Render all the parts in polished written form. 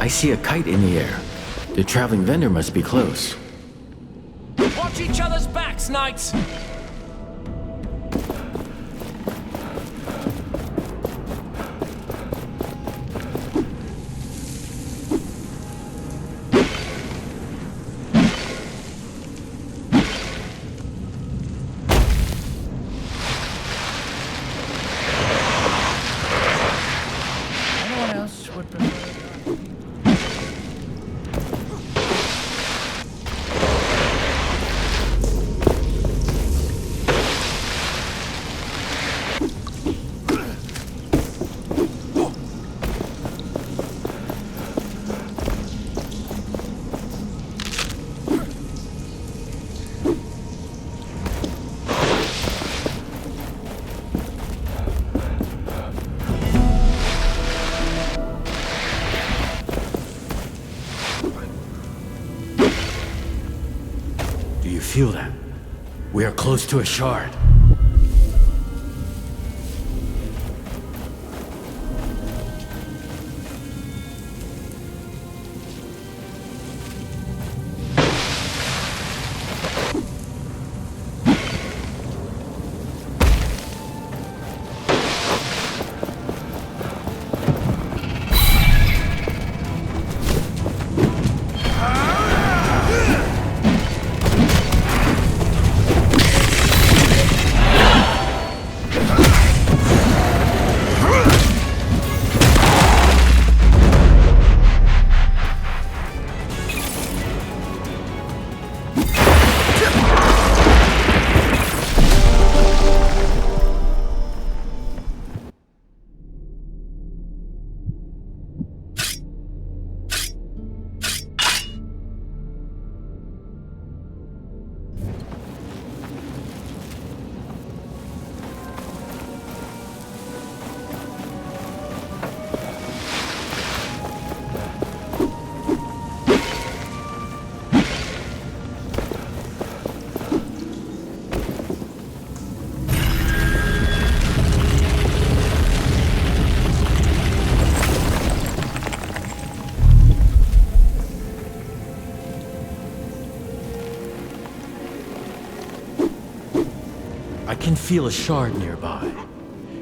I see a kite in the air. The traveling vendor must be close. Watch each other's backs, knights! Anyone else would prefer? Do you feel that? We are close to a shard. I can feel a shard nearby.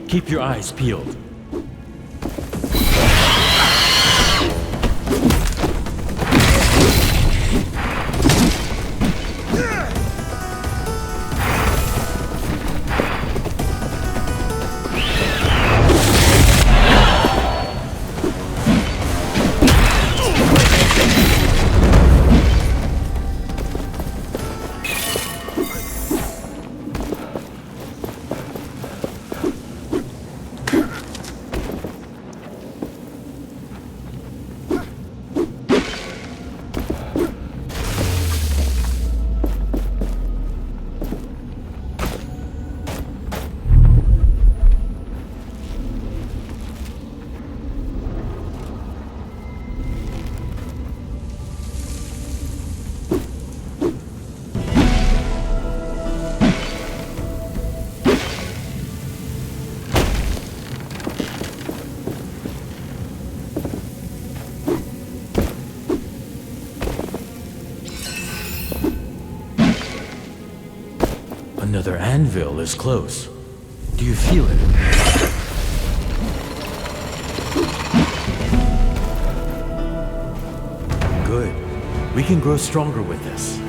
Keep your eyes peeled. Another anvil is close. Do you feel it? Good. We can grow stronger with this.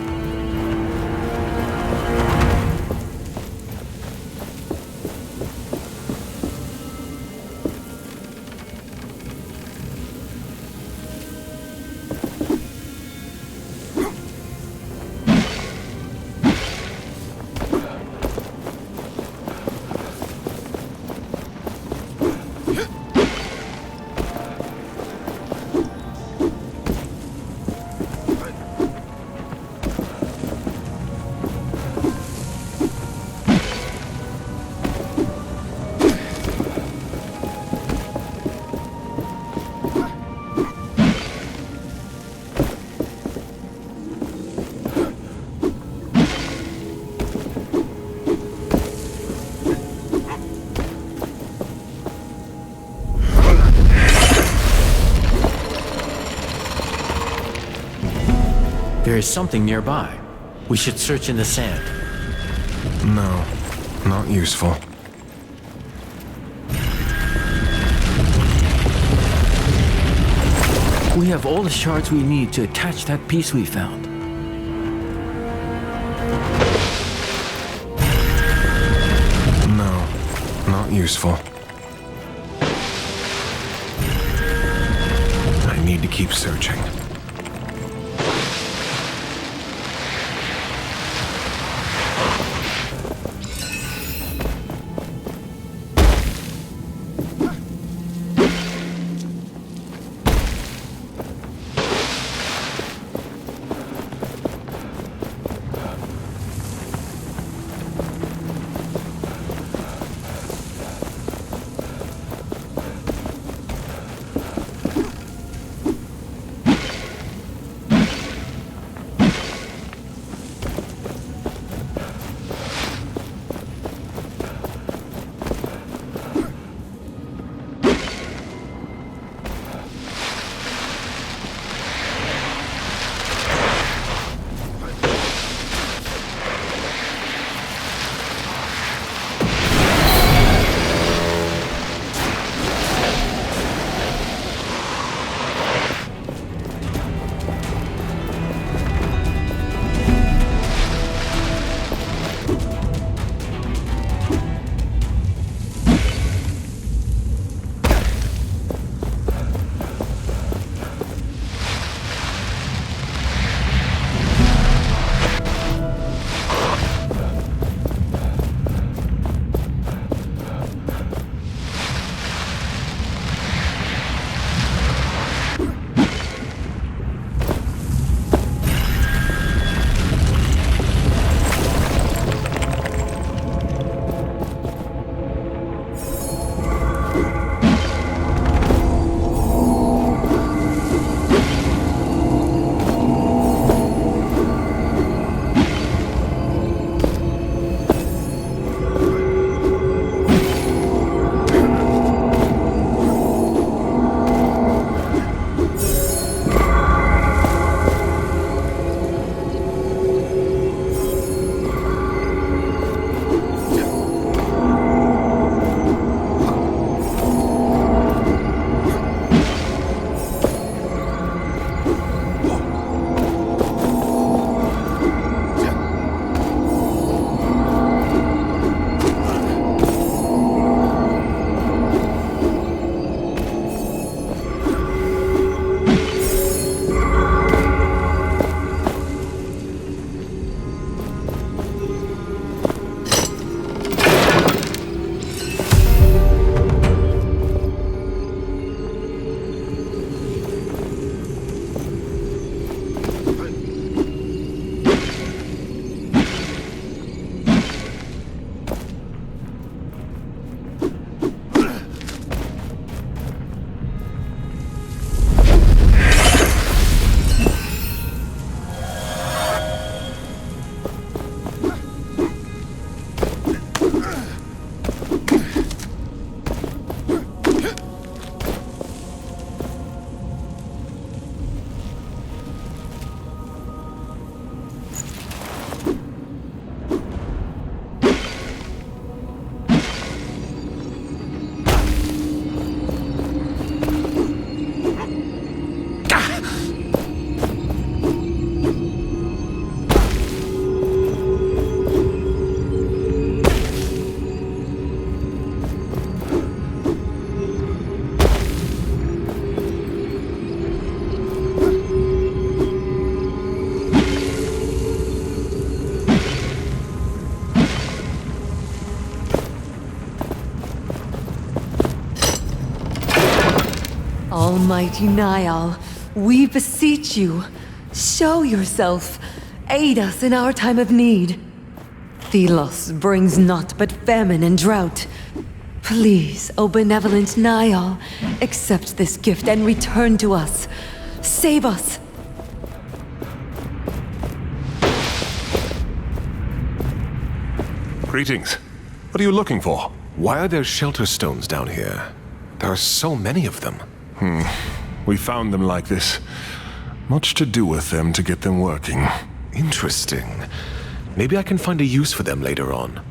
There is something nearby. We should search in the sand. No, not useful. We have all the shards we need to attach that piece we found. No, not useful. I need to keep searching. Almighty Niall, we beseech you, show yourself, aid us in our time of need. Thelos brings naught but famine and drought. Please, O benevolent Niall, accept this gift and return to us. Save us. Greetings. What are you looking for? Why are there shelter stones down here? There are so many of them. We found them like this. Much to do with them to get them working. Interesting. Maybe I can find a use for them later on.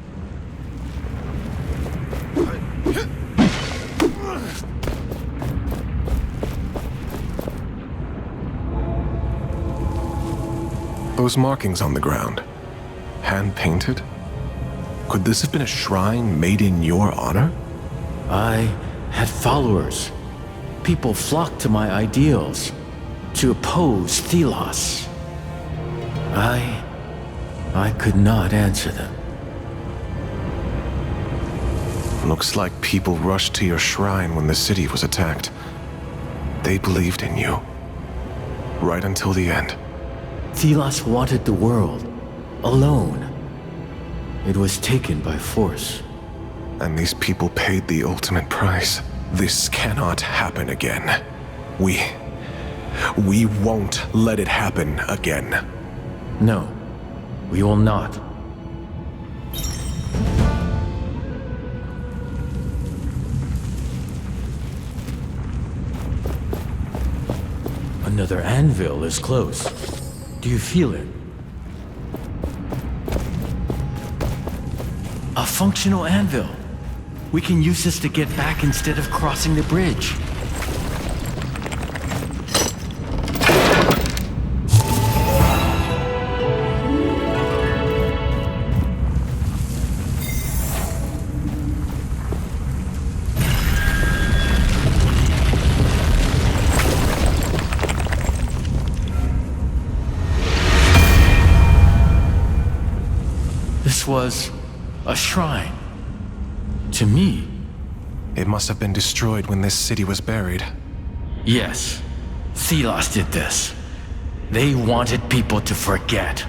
Those markings on the ground, hand-painted? Could this have been a shrine made in your honor? I had followers. People flocked to my ideals, to oppose Thelos. I could not answer them. Looks like people rushed to your shrine when the city was attacked. They believed in you. Right until the end. Thelos wanted the world, alone. It was taken by force. And these people paid the ultimate price. This cannot happen again. We won't let it happen again. No, we will not. Another anvil is close. Do you feel it? A functional anvil. We can use this to get back instead of crossing the bridge. This was a shrine. To me. It must have been destroyed when this city was buried. Yes, Thelos did this. They wanted people to forget.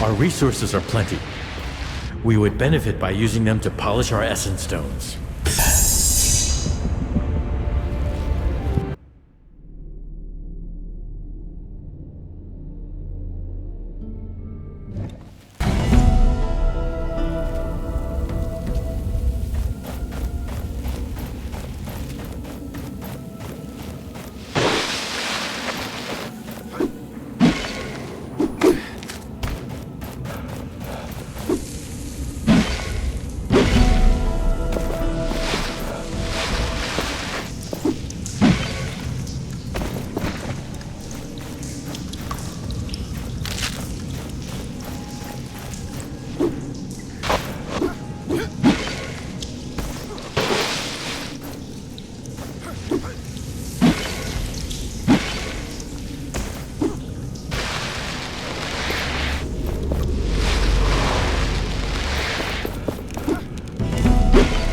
Our resources are plenty. We would benefit by using them to polish our essence stones.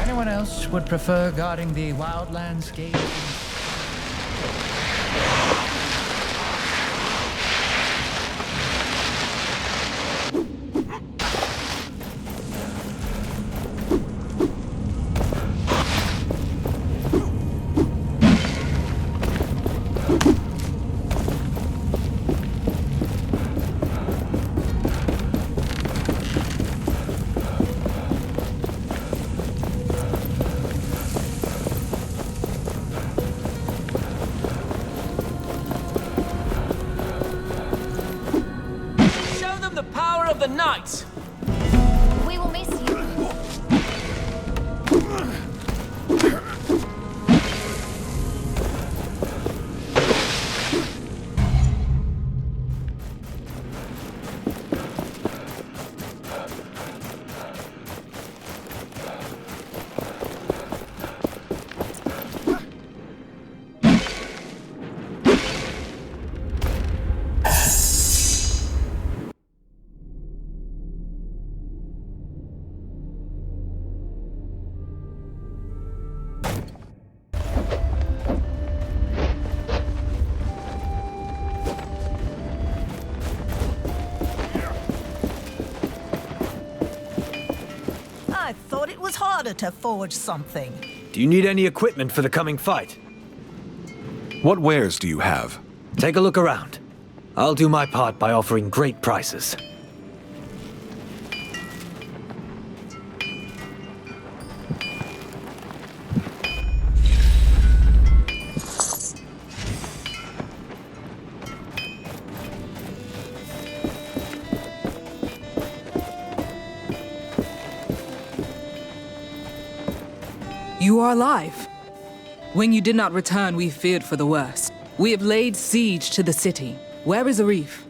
Anyone else would prefer guarding the wild landscape? Show them the power of the knights! We will miss you. harder to forge something. Do you need any equipment for the coming fight? What wares do you have? Take a look around. I'll do my part by offering great prices. You are alive. When you did not return, we feared for the worst. We have laid siege to the city. Where is Arif?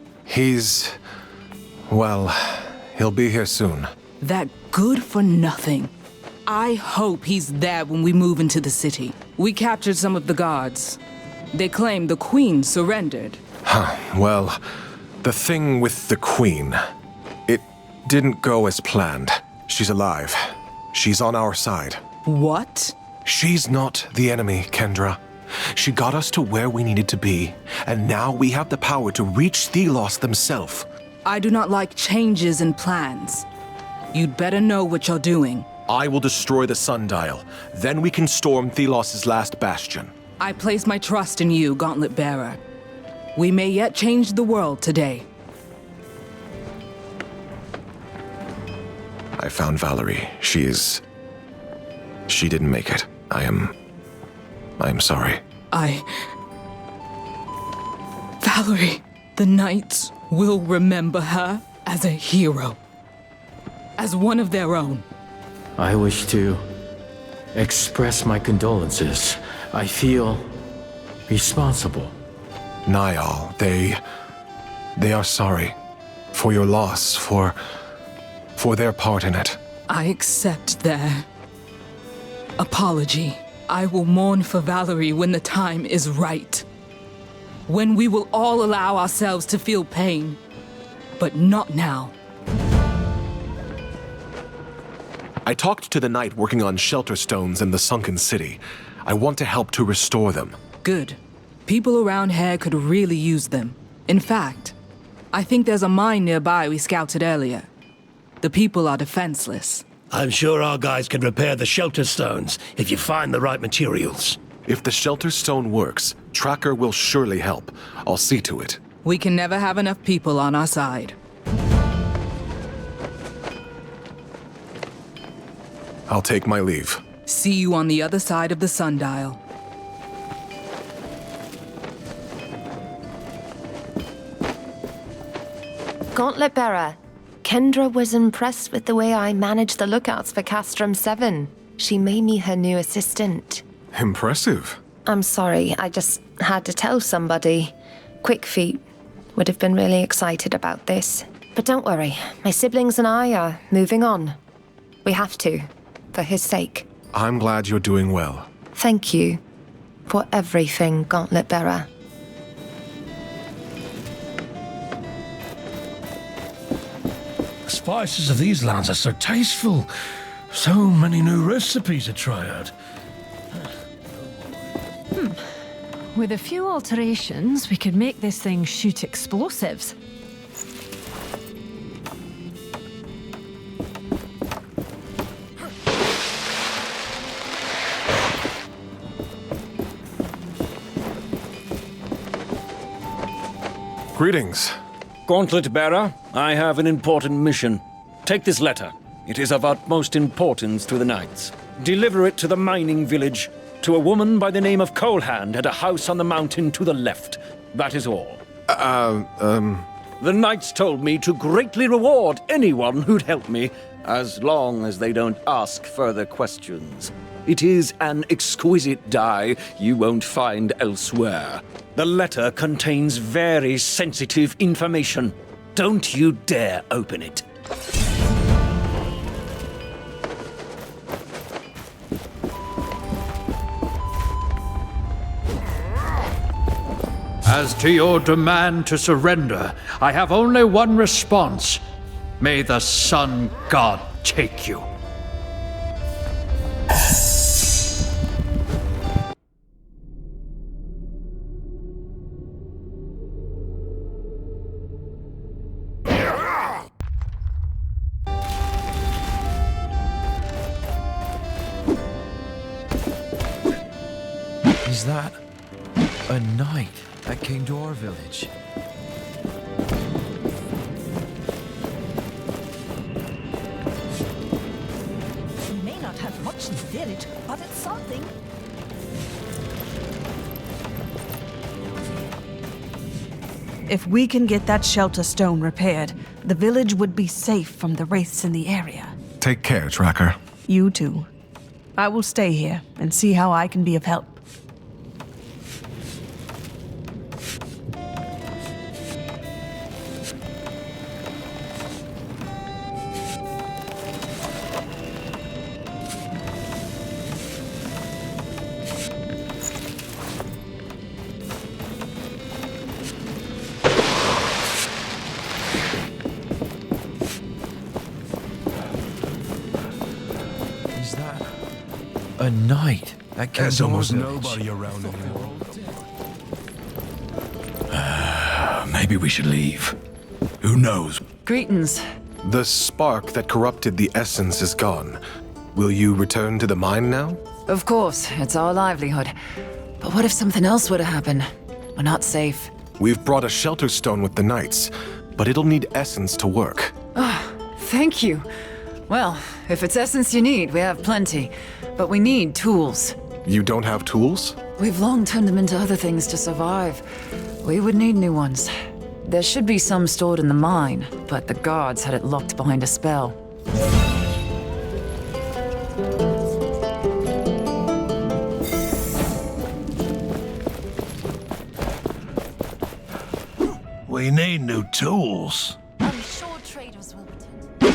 Well, he'll be here soon. That good for nothing. I hope he's there when we move into the city. We captured some of the guards. They claim the Queen surrendered. Well, the thing with the Queen, it didn't go as planned. She's alive. She's on our side. What? She's not the enemy, Kendra. She got us to where we needed to be, and now we have the power to reach Thelos themselves. I do not like changes in plans. You'd better know what you're doing. I will destroy the sundial. Then we can storm Thelos' last bastion. I place my trust in you, Gauntlet Bearer. We may yet change the world today. I found Valerie. She didn't make it. I am sorry. Valerie, the Knights will remember her as a hero. As one of their own. I wish to express my condolences. I feel responsible. Niall, they are sorry. For your loss, for their part in it. I accept their apology. I will mourn for Valerie when the time is right. When we will all allow ourselves to feel pain. But not now. I talked to the knight working on shelter stones in the sunken city. I want to help to restore them. Good. People around here could really use them. In fact, I think there's a mine nearby we scouted earlier. The people are defenseless. I'm sure our guys can repair the shelter stones if you find the right materials. If the shelter stone works, Tracker will surely help. I'll see to it. We can never have enough people on our side. I'll take my leave. See you on the other side of the sundial. Gauntlet Bearer. Kendra was impressed with the way I managed the lookouts for Castrum 7. She made me her new assistant. Impressive. I'm sorry, I just had to tell somebody. Quick Feet would have been really excited about this. But don't worry, my siblings and I are moving on. We have to, for his sake. I'm glad you're doing well. Thank you for everything, Gauntlet Bearer. The spices of these lands are so tasteful. So many new recipes to try out. With a few alterations, we could make this thing shoot explosives. Greetings. Gauntlet Bearer, I have an important mission. Take this letter. It is of utmost importance to the Knights. Deliver it to the mining village, to a woman by the name of Colehand at a house on the mountain to the left. That is all. The Knights told me to greatly reward anyone who'd help me, as long as they don't ask further questions. It is an exquisite dye you won't find elsewhere. The letter contains very sensitive information. Don't you dare open it. As to your demand to surrender, I have only one response. May the Sun God take you. Is that a knight that came to our village? We may not have much in the village, but it's something. If we can get that shelter stone repaired, the village would be safe from the wraiths in the area. Take care, Tracker. You too. I will stay here and see how I can be of help. Is that a knight that came There's to our almost village? nobody around anymore. Maybe we should leave. Who knows? Greetings. The spark that corrupted the essence is gone. Will you return to the mine now? Of course, it's our livelihood. But what if something else were to happen? We're not safe. We've brought a shelter stone with the knights, but it'll need essence to work. Thank you. Well, if it's essence you need, we have plenty. But we need tools. You don't have tools? We've long turned them into other things to survive. We would need new ones. There should be some stored in the mine, but the guards had it locked behind a spell. We need new tools. I'm sure traders will return.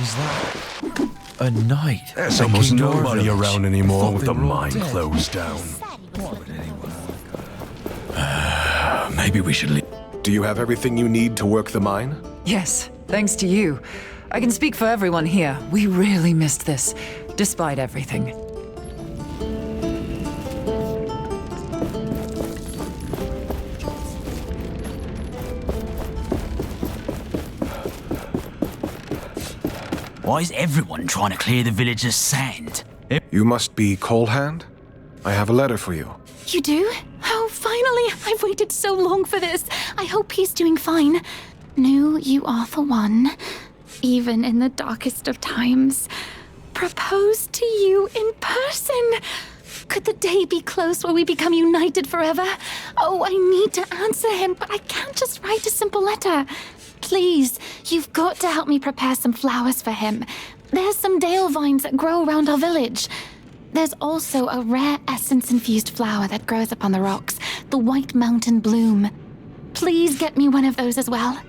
Is that a knight? There's that almost came to our nobody village? around anymore Thought with they the were all mine dead. closed down. Maybe we should leave. Do you have everything you need to work the mine? Yes, thanks to you. I can speak for everyone here. We really missed this, despite everything. Why is everyone trying to clear the village's sand? You must be Colehand? I have a letter for you. You do? Oh, finally! I've waited so long for this. I hope he's doing fine. Knew you are the one, even in the darkest of times. Proposed to you in person. Could the day be close where we become united forever? Oh, I need to answer him, but I can't just write a simple letter. Please, you've got to help me prepare some flowers for him. There's some dale vines that grow around our village. There's also a rare essence-infused flower that grows up on the rocks, the White Mountain Bloom. Please get me one of those as well.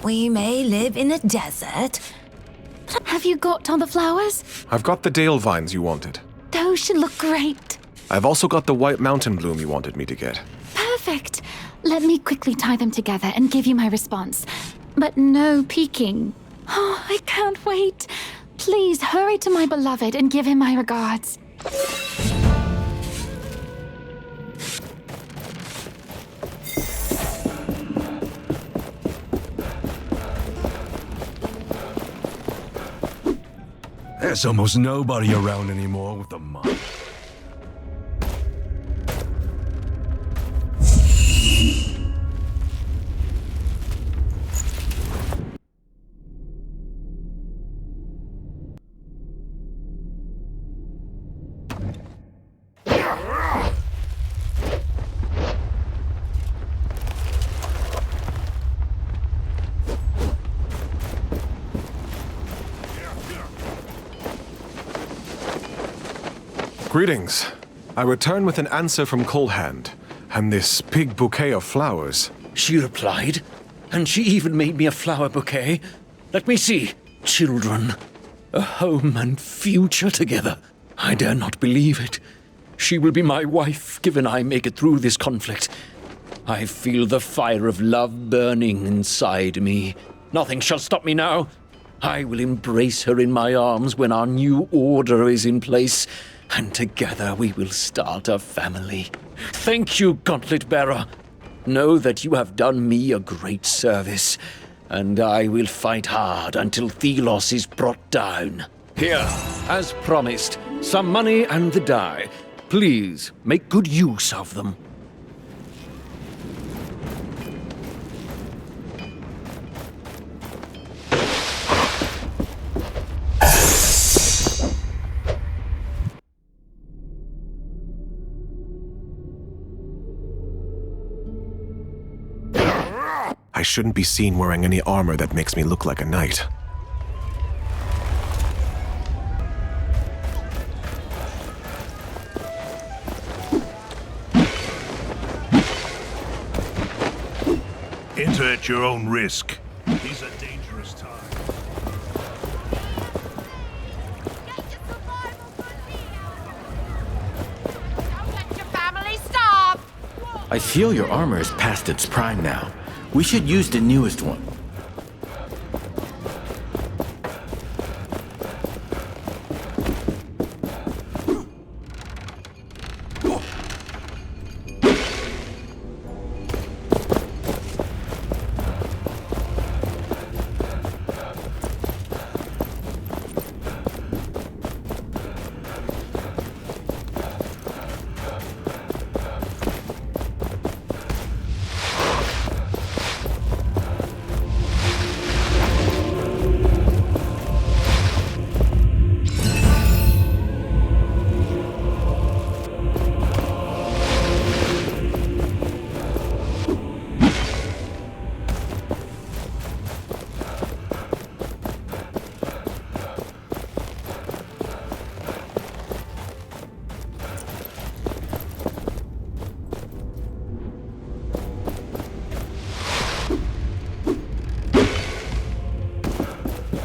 we may live in a desert. Have you got all the flowers? I've got the dale vines you wanted. Those should look great. I've also got the white mountain bloom you wanted me to get. Perfect. Let me quickly tie them together and give you my response. But no peeking. Oh, I can't wait. Please hurry to my beloved and give him my regards. There's almost nobody around anymore with the money. Greetings. I return with an answer from Colehand, and this big bouquet of flowers. She replied, and she even made me a flower bouquet. Let me see. Children, a home and future together. I dare not believe it. She will be my wife, given I make it through this conflict. I feel the fire of love burning inside me. Nothing shall stop me now. I will embrace her in my arms when our new order is in place, and together we will start a family. Thank you, Gauntlet Bearer. Know that you have done me a great service, and I will fight hard until Thelos is brought down. Here, as promised, some money and the die. Please, make good use of them. I shouldn't be seen wearing any armor that makes me look like a knight. Enter at your own risk. These are dangerous times. I feel your armor is past its prime now. We should use the newest one.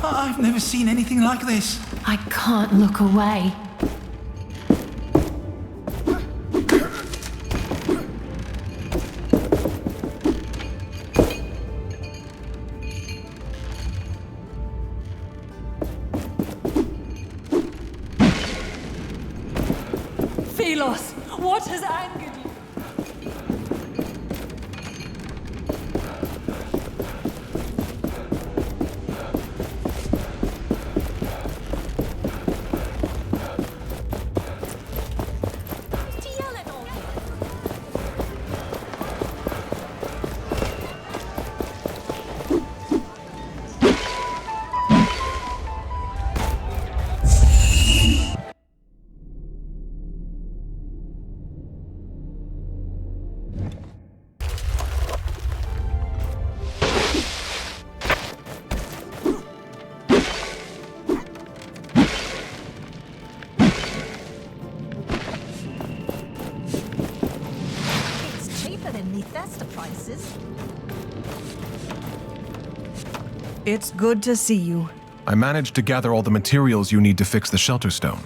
I've never seen anything like this. I can't look away. Thelos, what has angered you? It's good to see you. I managed to gather all the materials you need to fix the shelter stone.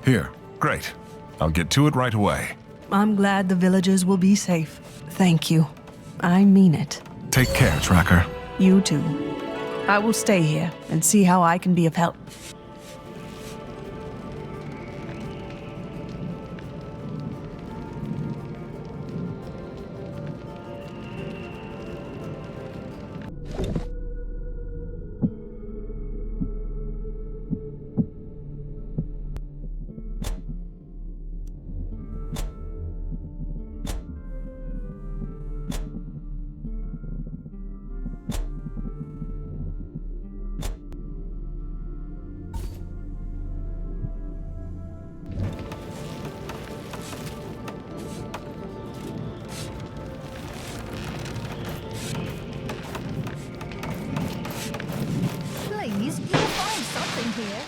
Here. Great. I'll get to it right away. I'm glad the villagers will be safe. Thank you. I mean it. Take care, Tracker. You too. I will stay here and see how I can be of help. Please, you'll find something here.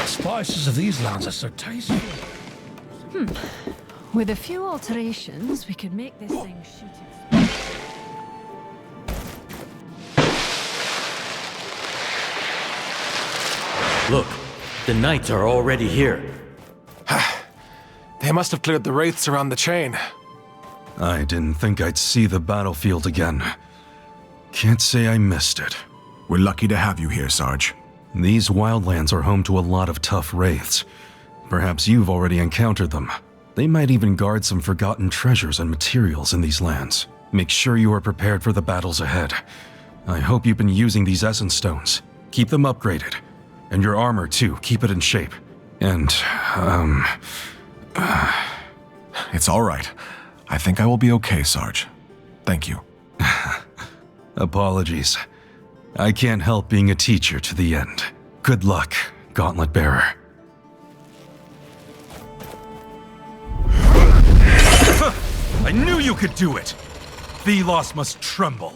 Spices of these lands are so tasteful. With a few alterations, we could make this thing shoot. Look, the knights are already here. They must have cleared the wraiths around the chain. I didn't think I'd see the battlefield again. Can't say I missed it. We're lucky to have you here, Sarge. These wildlands are home to a lot of tough wraiths. Perhaps you've already encountered them. They might even guard some forgotten treasures and materials in these lands. Make sure you are prepared for the battles ahead. I hope you've been using these essence stones. Keep them upgraded. And your armor, too. Keep it in shape. And, It's all right. I think I will be okay, Sarge. Thank you. Apologies. I can't help being a teacher to the end. Good luck, Gauntlet Bearer. I knew you could do it! Thelos must tremble.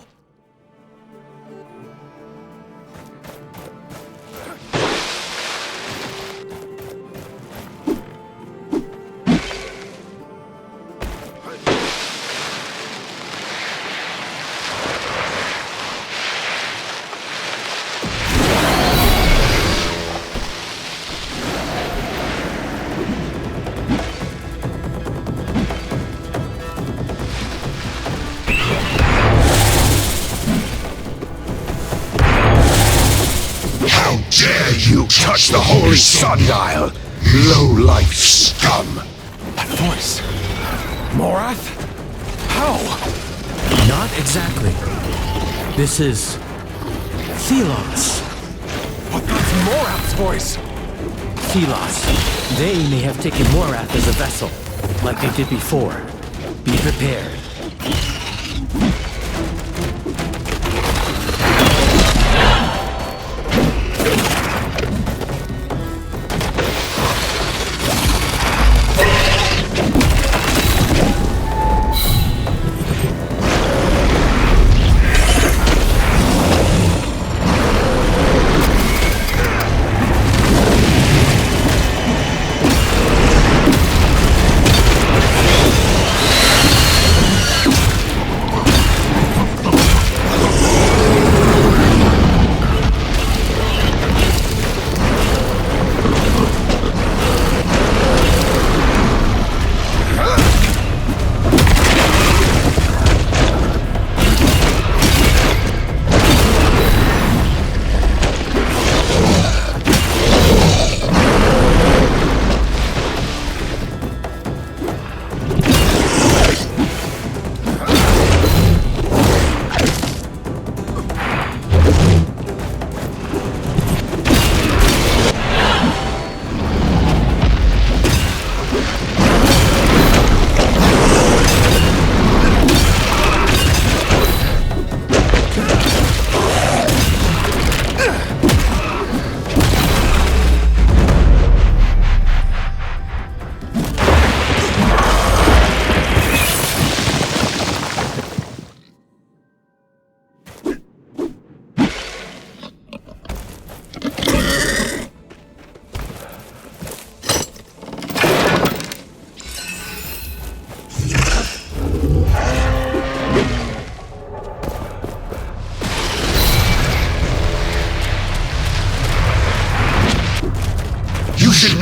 Dare you touch the holy sundial, low-life scum! That voice. Morath? How? Not exactly. This is Thelos. But that's Morath's voice! Thelos. They may have taken Morath as a vessel, like they did before. Be prepared.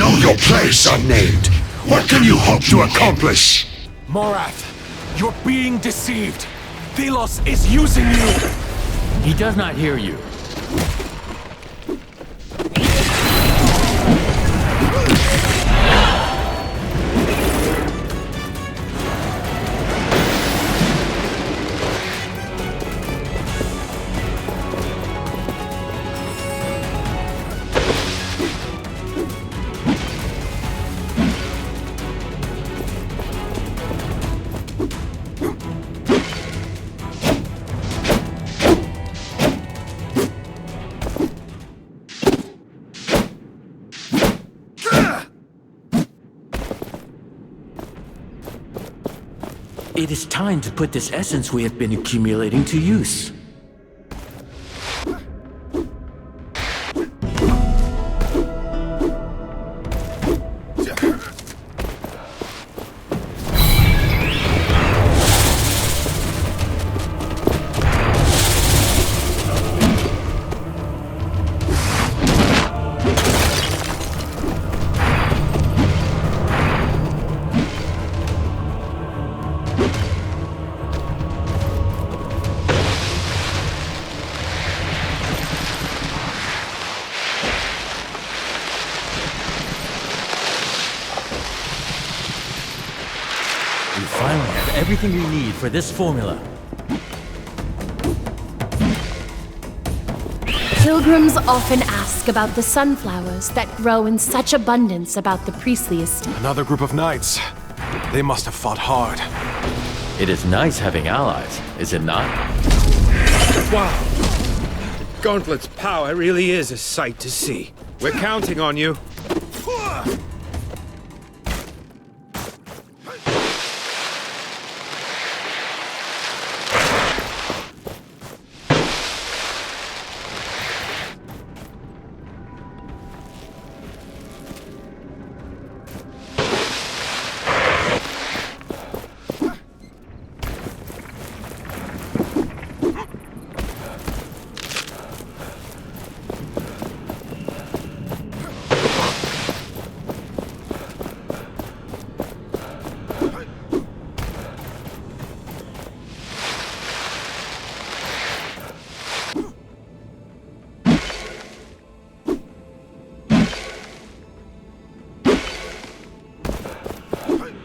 know your place, unnamed. What can you hope to accomplish? Morath, you're being deceived. Thelos is using you. He does not hear you. It is time to put this essence we have been accumulating to use. We finally have everything we need for this formula. Pilgrims often ask about the sunflowers that grow in such abundance about the priestly estate. Another group of knights. They must have fought hard. It is nice having allies, is it not? Wow. Gauntlet's power really is a sight to see. We're counting on you.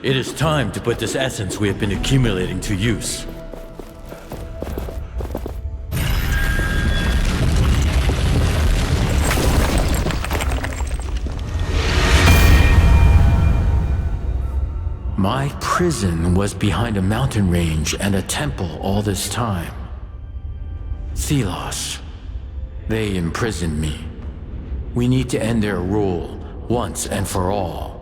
It is time to put this essence we have been accumulating to use. My prison was behind a mountain range and a temple all this time. Thelos. They imprisoned me. We need to end their rule once and for all.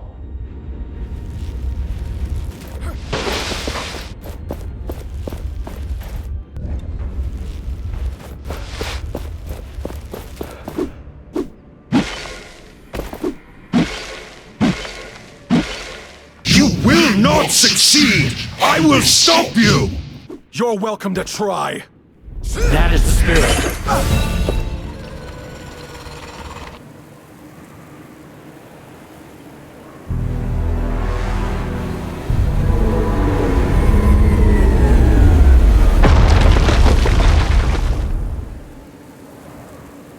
Not succeed! I will stop you! You're welcome to try. That is the spirit.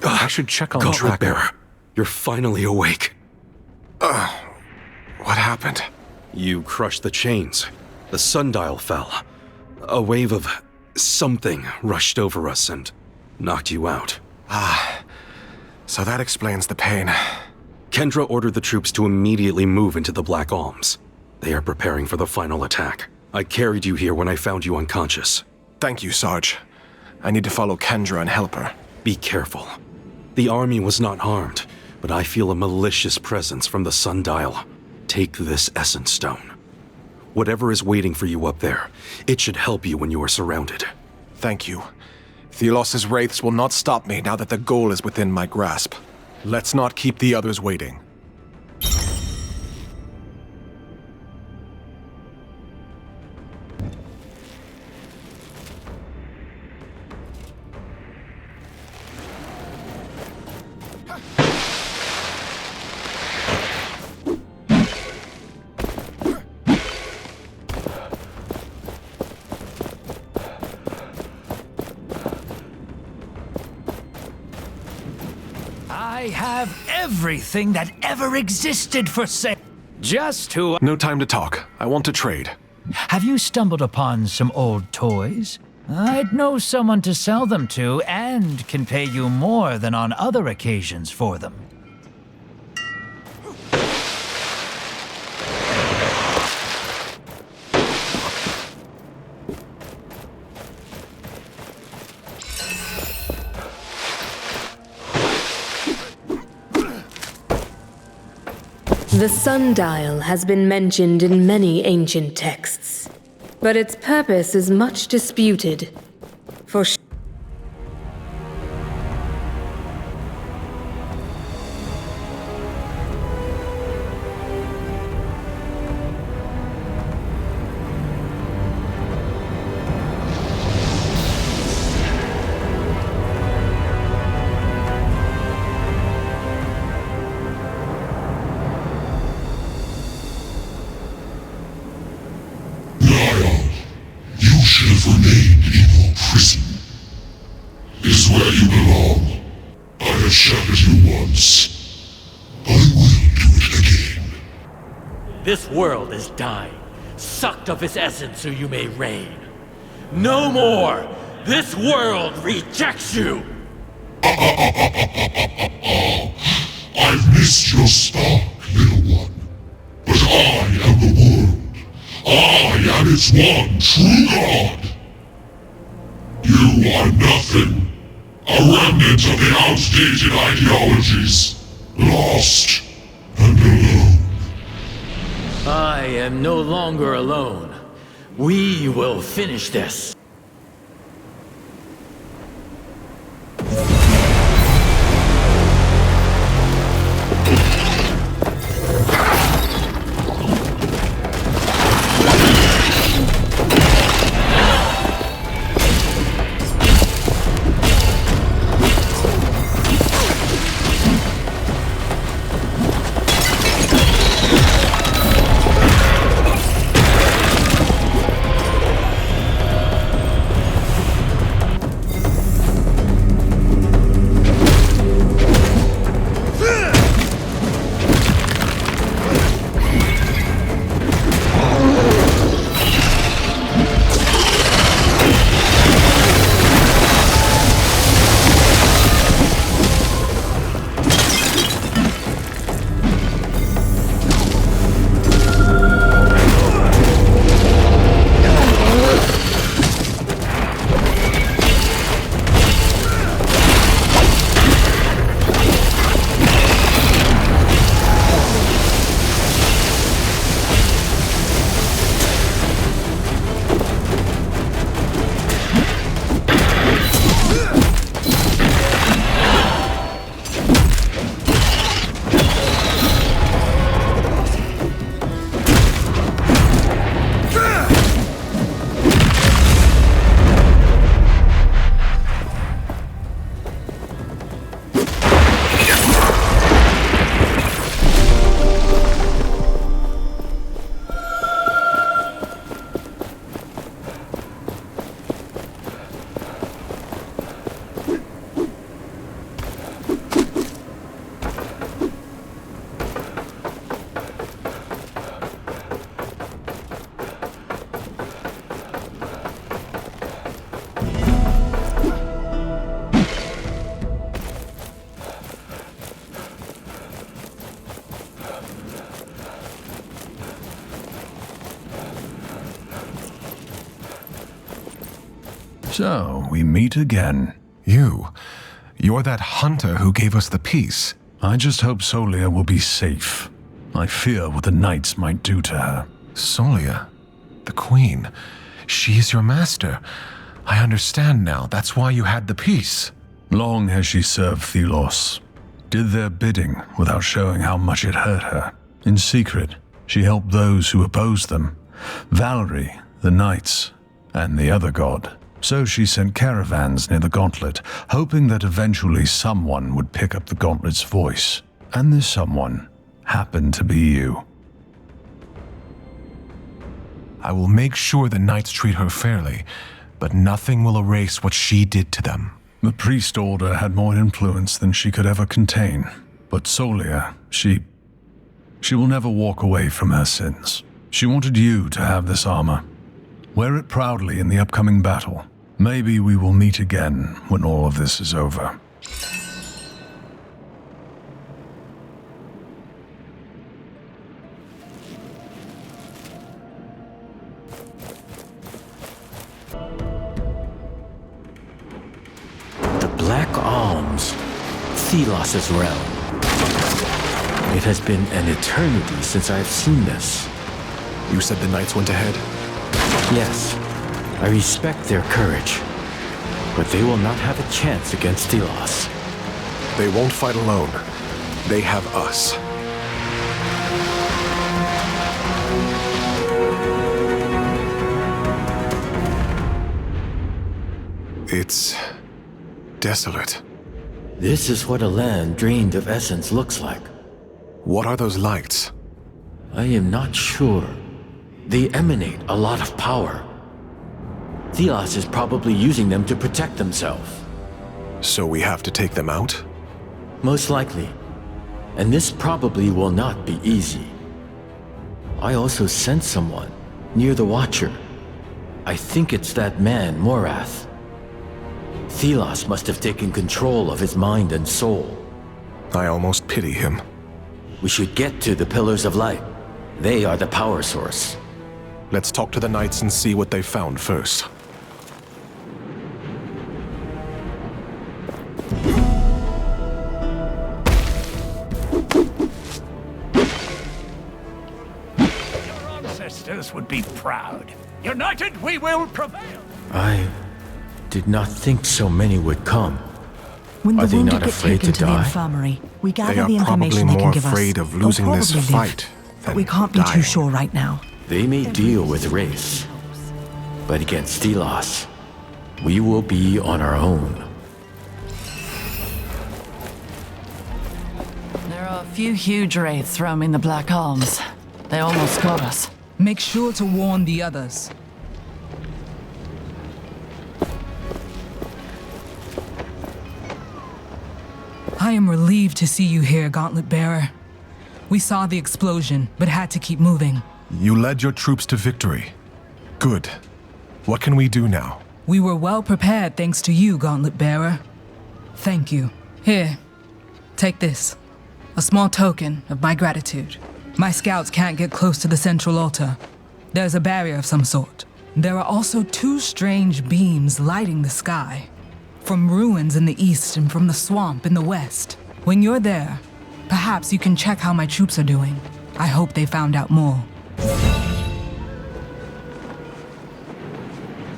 I should check on Gauntlet Tracker. Bearer, you're finally awake. What happened? You crushed the chains. The sundial fell. A wave of something rushed over us and knocked you out. So that explains the pain. Kendra ordered the troops to immediately move into the Black Alms. They are preparing for the final attack. I carried you here when I found you unconscious. Thank you, Sarge. I need to follow Kendra and help her. Be careful. The army was not harmed, but I feel a malicious presence from the sundial. Take this Essence Stone. Whatever is waiting for you up there, it should help you when you are surrounded. Thank you. Thelos' wraiths will not stop me now that the goal is within my grasp. Let's not keep the others waiting. I have everything that ever existed for sale. Just who... No time to talk. I want to trade. Have you stumbled upon some old toys? I'd know someone to sell them to and can pay you more than on other occasions for them. The sundial has been mentioned in many ancient texts, but its purpose is much disputed. For You should have remained in your prison. Is where you belong. I have shattered you once. I will do it again. This world is dying, sucked of its essence so you may reign. No more! This world rejects you! I've missed your spark, little one. But I am the world. I am its one true God. You are nothing. A remnant of the outdated ideologies. Lost and alone. I am no longer alone. We will finish this. So, we meet again. You're that hunter who gave us the peace. I just hope Solia will be safe. I fear what the Knights might do to her. Solia? The Queen? She is your master. I understand now. That's why you had the peace. Long has she served Thelos. Did their bidding without showing how much it hurt her. In secret, she helped those who opposed them. Valerie, the Knights, and the other god. So she sent caravans near the Gauntlet, hoping that eventually someone would pick up the Gauntlet's voice. And this someone happened to be you. I will make sure the Knights treat her fairly, but nothing will erase what she did to them. The priest order had more influence than she could ever contain. But Solia, she will never walk away from her sins. She wanted you to have this armor. Wear it proudly in the upcoming battle. Maybe we will meet again when all of this is over. The Black Alms, Thelos' realm. It has been an eternity since I have seen this. You said the knights went ahead? Yes, I respect their courage, but they will not have a chance against Thelos. They won't fight alone. They have us. It's desolate. This is what a land drained of essence looks like. What are those lights? I am not sure. They emanate a lot of power. Thelos is probably using them to protect themselves. So we have to take them out? Most likely. And this probably will not be easy. I also sense someone near the Watcher. I think it's that man, Morath. Thelos must have taken control of his mind and soul. I almost pity him. We should get to the Pillars of Light. They are the power source. Let's talk to the knights and see what they found first. Your ancestors would be proud. United, we will prevail. I did not think so many would come. When Are the they wounded not get afraid taken to to the die? infirmary, we They gather are the probably information they more can give us. afraid of They'll losing this probably live, fight but we can't be too dying. sure right now. They may deal with race, but against Thelos, we will be on our own. There are a few huge wraiths roaming the Black Alms. They almost got us. Make sure to warn the others. I am relieved to see you here, Gauntlet Bearer. We saw the explosion, but had to keep moving. You led your troops to victory. Good. What can we do now? We were well prepared thanks to you, Gauntlet Bearer. Thank you. Here, take this. A small token of my gratitude. My scouts can't get close to the central altar. There's a barrier of some sort. There are also two strange beams lighting the sky. From ruins in the east and from the swamp in the west. When you're there, perhaps you can check how my troops are doing. I hope they found out more.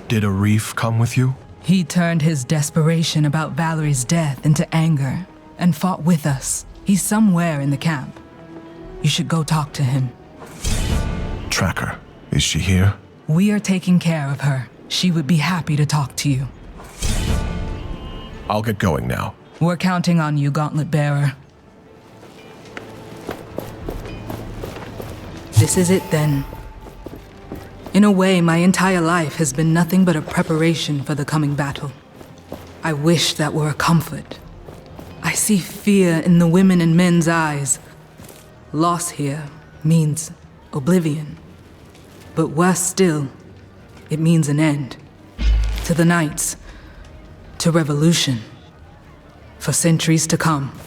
Did a reef come with you? He turned his desperation about Valerie's death into anger and fought with us. He's somewhere in the camp. You should go talk to him. Tracker, is she here? We are taking care of her. She would be happy to talk to you. I'll get going now. We're counting on you, Gauntlet Bearer. This is it then. In a way, my entire life has been nothing but a preparation for the coming battle. I wish that were a comfort. I see fear in the women and men's eyes. Loss here means oblivion. But worse still, it means an end. To the Knights. To revolution. For centuries to come.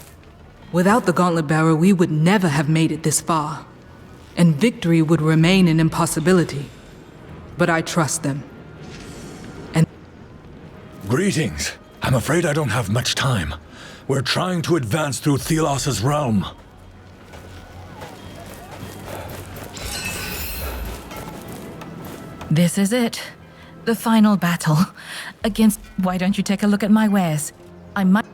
Without the Gauntlet Bearer, we would never have made it this far. And victory would remain an impossibility. But I trust them. And greetings. I'm afraid I don't have much time. We're trying to advance through Thelos' realm. This is it. The final battle. Against... Why don't you take a look at my wares? I might...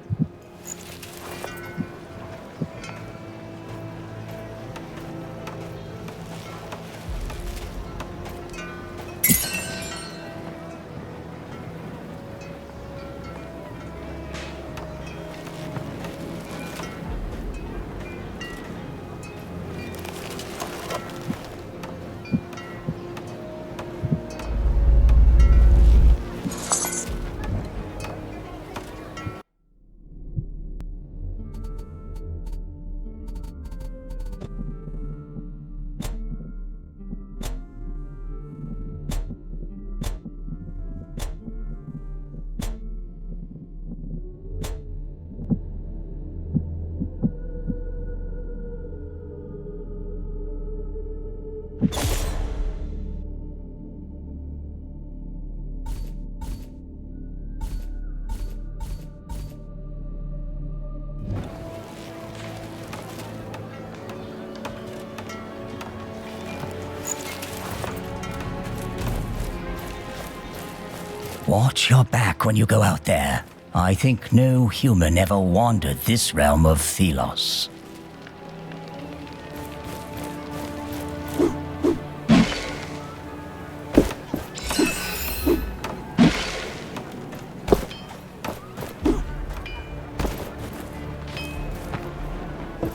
Watch your back when you go out there. I think no human ever wandered this realm of Thelos.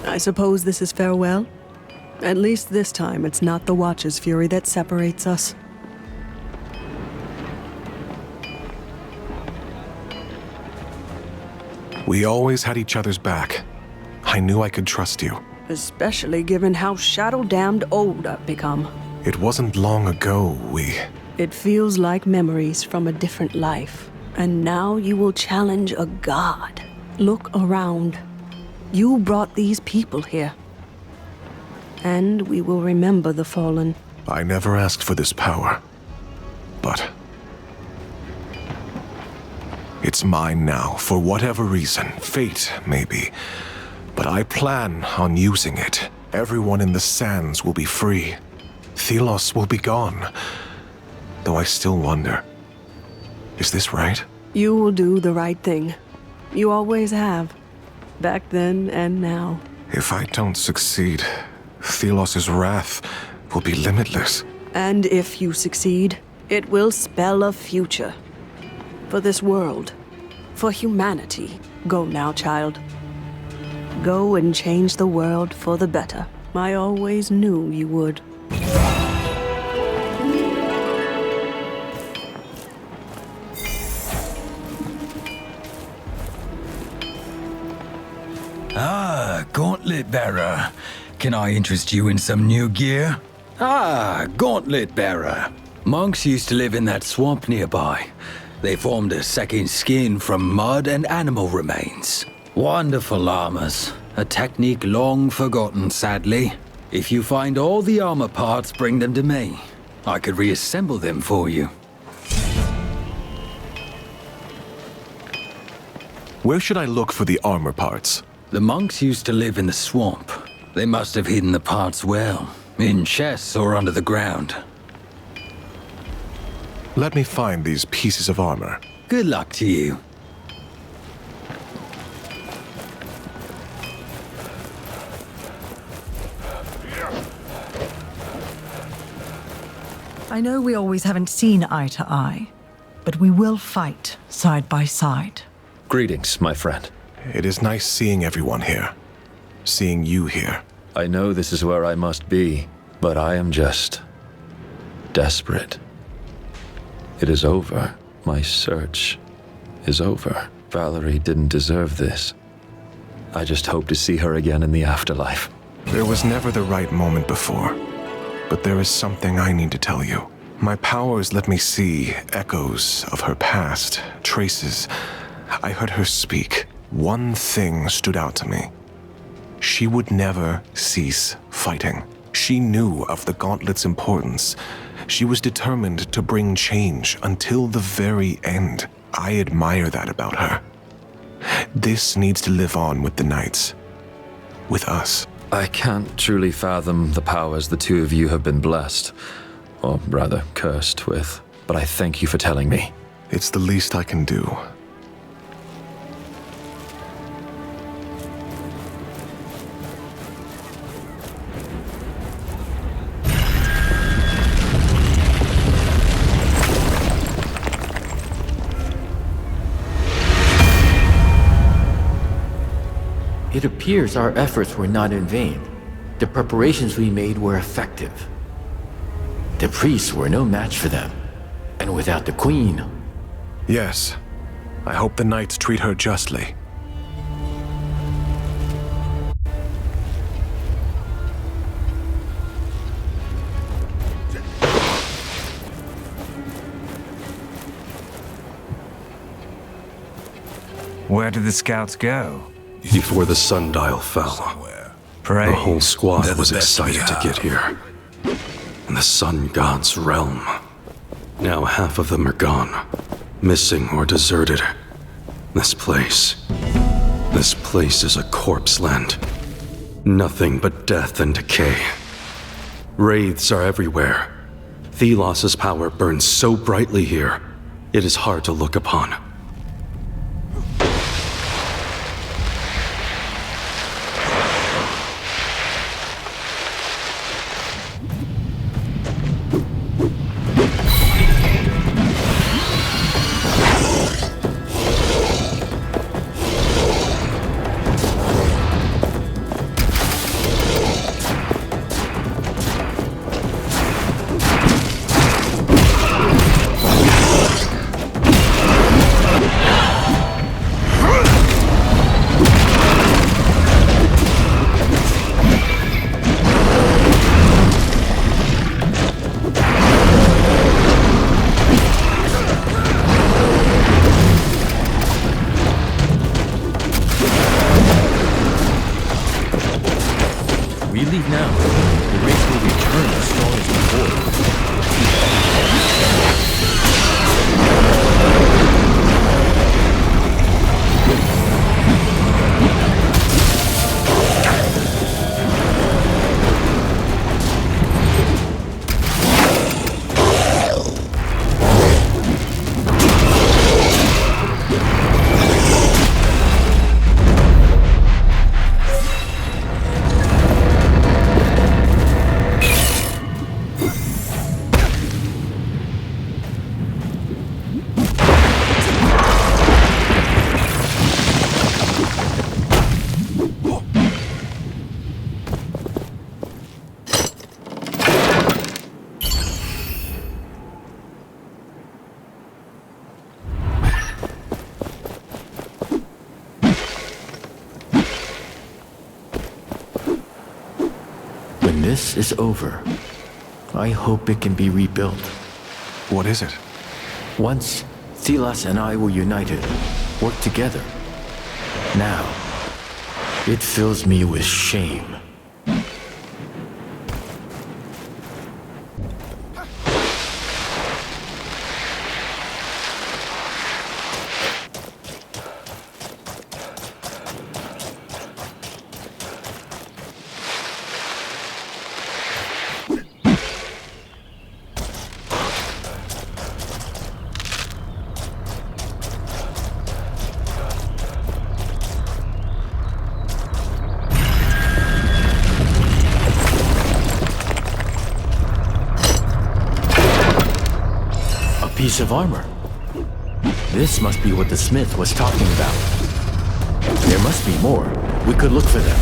I suppose this is farewell? At least this time it's not the Watcher's fury that separates us. We always had each other's back. I knew I could trust you. Especially given how shadow-damned old I've become. It wasn't long ago It feels like memories from a different life. And now you will challenge a god. Look around. You brought these people here. And we will remember the fallen. I never asked for this power. But it's mine now, for whatever reason. Fate, maybe. But I plan on using it. Everyone in the sands will be free. Thelos will be gone. Though I still wonder, is this right? You will do the right thing. You always have. Back then and now. If I don't succeed, Thelos' wrath will be limitless. And if you succeed, it will spell a future. For this world. For humanity. Go now, child. Go and change the world for the better. I always knew you would. Ah, Gauntlet Bearer. Can I interest you in some new gear? Ah, Gauntlet Bearer. Monks used to live in that swamp nearby. They formed a second skin from mud and animal remains. Wonderful armors. A technique long forgotten, sadly. If you find all the armor parts, bring them to me. I could reassemble them for you. Where should I look for the armor parts? The monks used to live in the swamp. They must have hidden the parts well, in chests or under the ground. Let me find these pieces of armor. Good luck to you. I know we always haven't seen eye to eye, but we will fight side by side. Greetings, my friend. It is nice seeing everyone here. Seeing you here. I know this is where I must be, but I am just desperate. It is over. My search is over. Valerie didn't deserve this. I just hope to see her again in the afterlife. There was never the right moment before. But there is something I need to tell you. My powers let me see echoes of her past, traces. I heard her speak. One thing stood out to me. She would never cease fighting. She knew of the Gauntlet's importance. She was determined to bring change until the very end. I admire that about her. This needs to live on with the Knights. With us. I can't truly fathom the powers the two of you have been blessed, or rather cursed with, but I thank you for telling me. It's the least I can do. It appears our efforts were not in vain. The preparations we made were effective. The priests were no match for them. And without the Queen... Yes. I hope the Knights treat her justly. Where did the scouts go? Before the sundial fell. Pray. The whole squad They're the was best excited to get here. The sun god's realm. Now half of them are gone, missing or deserted. This place is a corpse land. Nothing but death and decay. Wraiths are everywhere. Thelos' power burns so brightly here, it is hard to look upon. We leave now. The race will return as strong as before. When this is over, I hope it can be rebuilt. What is it? Once, Thelos and I were united, worked together. Now, it fills me with shame. Piece of armor. This must be what the smith was talking about. There must be more. We could look for them.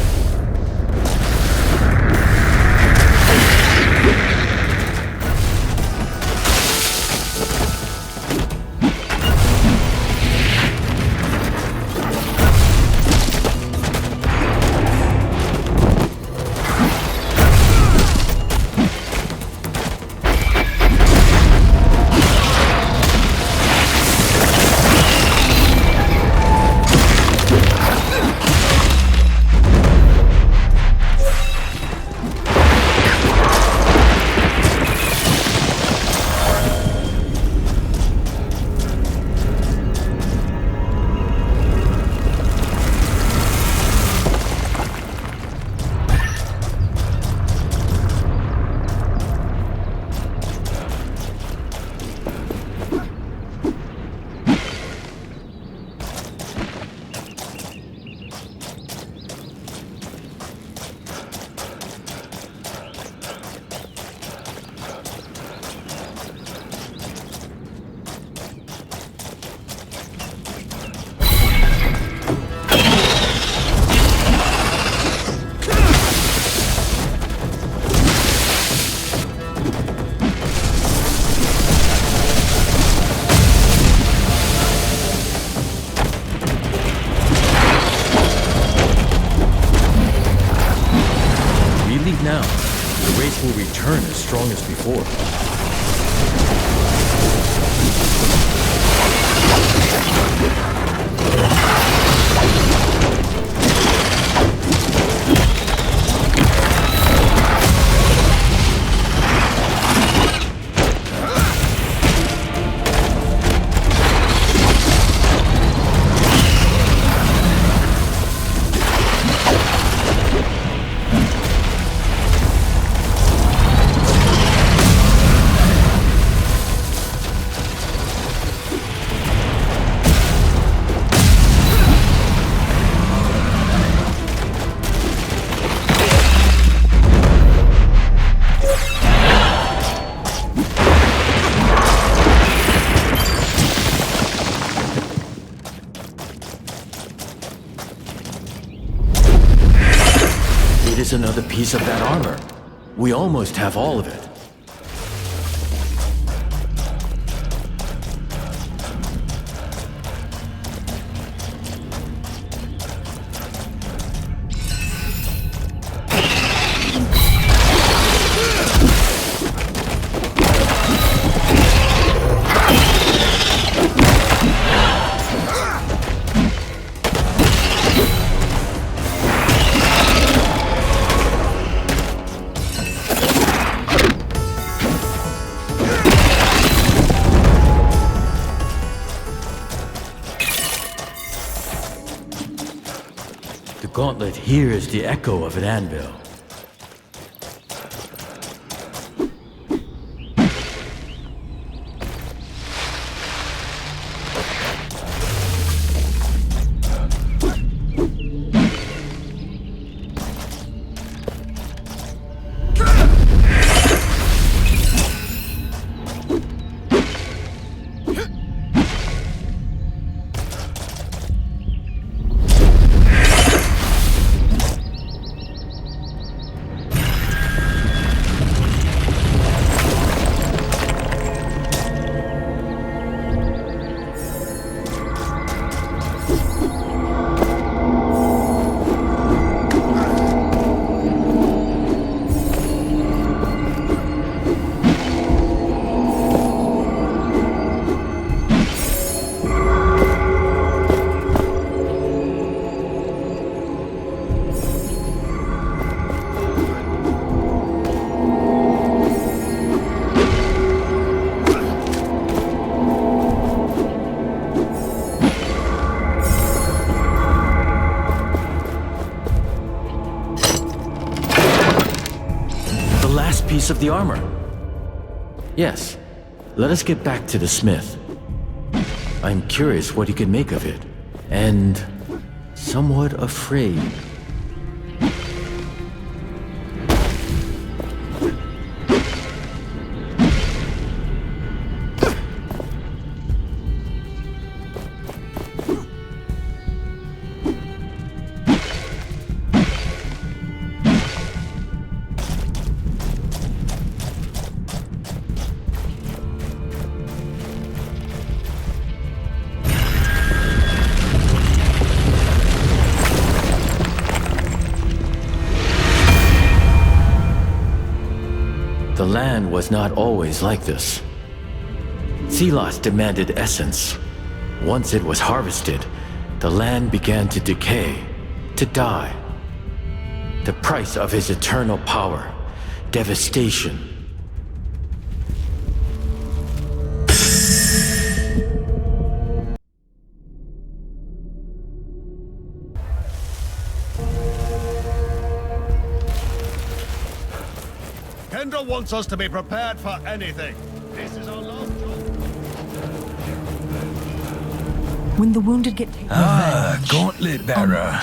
Now, the race will return as strong as before. piece of that armor. We almost have all of it. The gauntlet hears the echo of an anvil. Piece of the armor. Yes, let us get back to the smith. I'm curious what he could make of it, and somewhat afraid. The land was not always like this. Thelos demanded essence. Once it was harvested, the land began to decay, to die. The price of his eternal power, devastation. Kendra wants us to be prepared for anything. This is our last job. When the wounded get taken... Gauntlet bearer.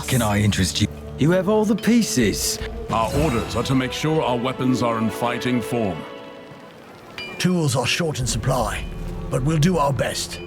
Can I interest you? You have all the pieces. Our orders are to make sure our weapons are in fighting form. Tools are short in supply, but we'll do our best.